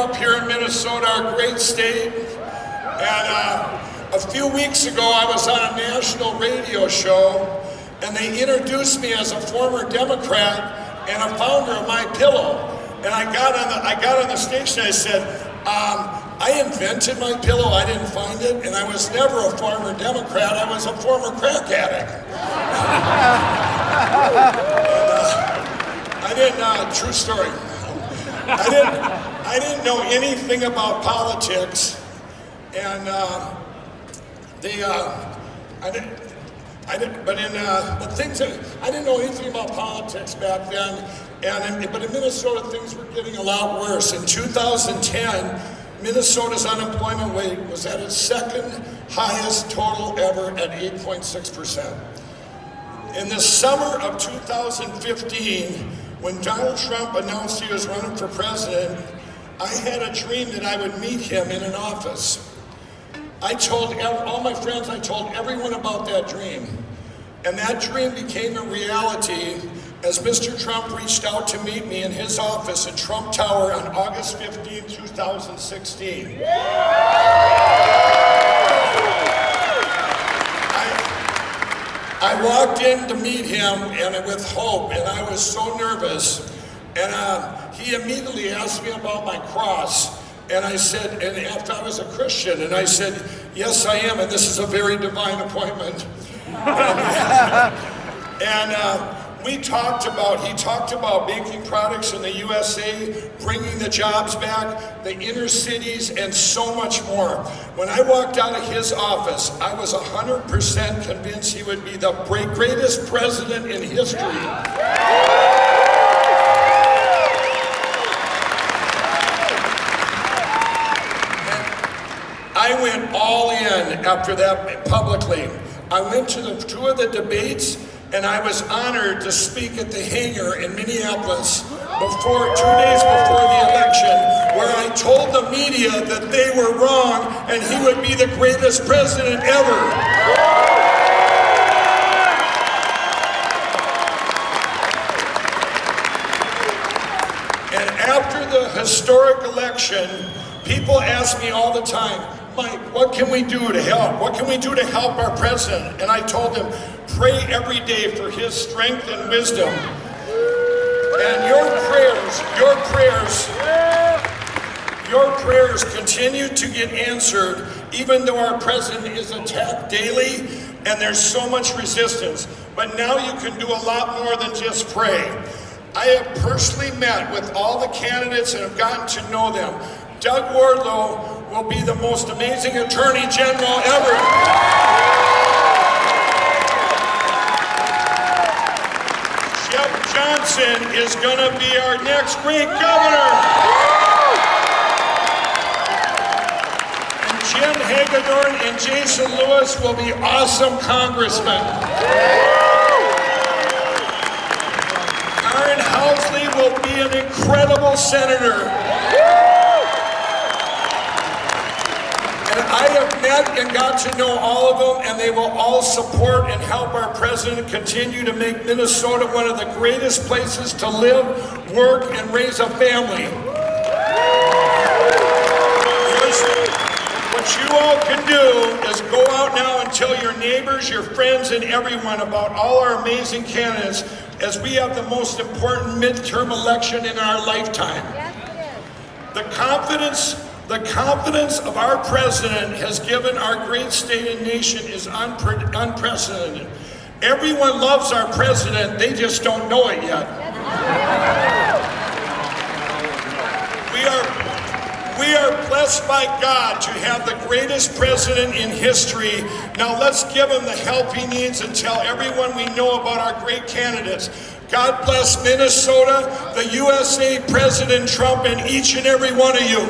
up here in Minnesota, our great state. And a few weeks ago, I was on a national radio show, and they introduced me as a former Democrat and a founder of My Pillow. And I got on the station. I said, I invented My Pillow. I didn't find it, and I was never a former Democrat. I was a former crack addict. I didn't. True story. I didn't know anything about politics, and I didn't know anything about politics back then. But in Minnesota, things were getting a lot worse. In 2010, Minnesota's unemployment rate was at its second highest total ever at 8.6%. In the summer of 2015, when Donald Trump announced he was running for president, I had a dream that I would meet him in an office. I told all my friends, I told everyone about that dream. And that dream became a reality as Mr. Trump reached out to meet me in his office in Trump Tower on August 15, 2016. I walked in to meet him and with hope, and I was so nervous. And he immediately asked me about my cross. And I said, and after I was a Christian, and I said, yes, I am, and this is a very divine appointment. He talked about baking products in the USA, bringing the jobs back, the inner cities, and so much more. When I walked out of his office, I was 100% convinced he would be the greatest president in history. I went all in after that publicly. I went to two of the debates, and I was honored to speak at the hangar in Minneapolis 2 days before the election, where I told the media that they were wrong and he would be the greatest president ever. And after the historic election, people ask me all the time, Mike, what can we do to help? What can we do to help our president? And I told them, pray every day for his strength and wisdom. And your prayers continue to get answered, even though our president is attacked daily and there's so much resistance. But now you can do a lot more than just pray. I have personally met with all the candidates and have gotten to know them. Doug Wardlow will be the most amazing attorney general ever. Jeff Johnson is going to be our next great governor. And Jim Hagedorn and Jason Lewis will be awesome congressmen. Karen Housley will be an incredible senator. I have met and got to know all of them, and they will all support and help our president continue to make Minnesota one of the greatest places to live, work, and raise a family. What you all can do is go out now and tell your neighbors, your friends, and everyone about all our amazing candidates, as we have the most important midterm election in our lifetime. The confidence of our president has given our great state and nation is unprecedented. Everyone loves our president, they just don't know it yet. We are blessed by God to have the greatest president in history. Now let's give him the help he needs and tell everyone we know about our great candidates. God bless Minnesota, the USA, President Trump, and each and every one of you.